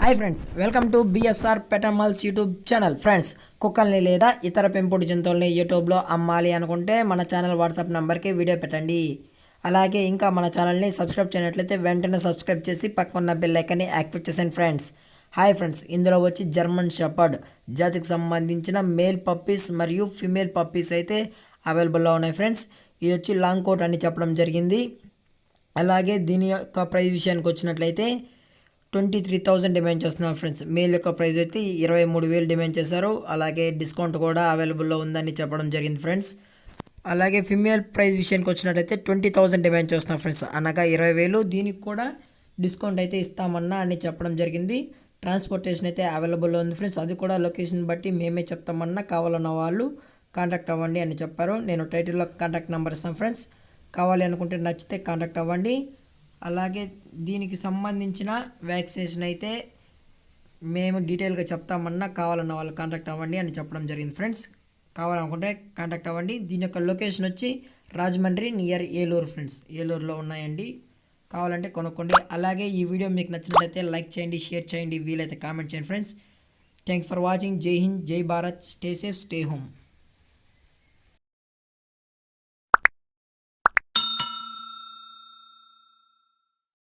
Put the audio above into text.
Hi friends, welcome to BSR pet animals YouTube channel. Friends, కుక్కల్ని లేదా ఇతర పెంపుడు జంతువుల్ని యూట్యూబ్లో అమ్మాలి అనుకుంటే మన ఛానల్ వాట్సాప్ నెంబర్కి వీడియో పెట్టండి. అలాగే ఇంకా మన ఛానల్ని సబ్స్క్రైబ్ చేయనట్లయితే వెంటనే సబ్స్క్రైబ్ చేసి పక్కన బెల్ ఐకాన్ని యాక్టివేట్ చేసేయండి ఫ్రెండ్స్. హాయ్ ఫ్రెండ్స్, ఇందులో వచ్చి జర్మన్ షెపర్డ్ జాతికి సంబంధించిన మేల్ పప్పీస్ మరియు ఫిమేల్ పప్పీస్ అయితే అవైలబుల్లో ఉన్నాయి ఫ్రెండ్స్. ఇది వచ్చి లాంగ్ కోట్ అని చెప్పడం జరిగింది. అలాగే దీని యొక్క ప్రైస్ విషయానికి వచ్చినట్లయితే 23,000 డిమాండ్ చేస్తున్నారు ఫ్రెండ్స్. మేల్ యొక్క ప్రైస్ అయితే 23,000 డిమాండ్ చేశారు. అలాగే డిస్కౌంట్ కూడా అవైలబుల్లో ఉందని చెప్పడం జరిగింది ఫ్రెండ్స్. అలాగే ఫిమేల్ ప్రైస్ విషయానికి వచ్చినట్లయితే 20,000 డిమాండ్ చేస్తున్నారు ఫ్రెండ్స్, అనగా 20,000. దీనికి కూడా డిస్కౌంట్ అయితే ఇస్తామన్నా అని చెప్పడం జరిగింది. ట్రాన్స్పోర్టేషన్ అయితే అవైలబుల్లో ఉంది ఫ్రెండ్స్. అది కూడా లొకేషన్ బట్టి మేమే చెప్తామన్నా, కావాలన్న వాళ్ళు కాంటాక్ట్ అవ్వండి అని చెప్పారు. నేను టైటిల్లో కాంటాక్ట్ నెంబర్ ఇస్తాను ఫ్రెండ్స్. కావాలి అనుకుంటే నచ్చితే కాంటాక్ట్ అవ్వండి. అలాగే దీనికి సంబంధించిన వ్యాక్సినేషన్ అయితే మేము డీటెయిల్గా చెప్తామన్నా, కావాలన్న వాళ్ళు కాంటాక్ట్ అవ్వండి అని చెప్పడం జరిగింది ఫ్రెండ్స్. కావాలనుకుంటే కాంటాక్ట్ అవ్వండి. దీని యొక్క లొకేషన్ వచ్చి రాజమండ్రి నియర్ ఏలూరు ఫ్రెండ్స్. ఏలూరులో ఉన్నాయండి, కావాలంటే కొనుక్కోండి. అలాగే ఈ వీడియో మీకు నచ్చినట్లయితే లైక్ చేయండి, షేర్ చేయండి, వీలైతే కామెంట్ చేయండి ఫ్రెండ్స్. Thank for watching. జై హింద్, జై Bharat. Stay safe, stay home.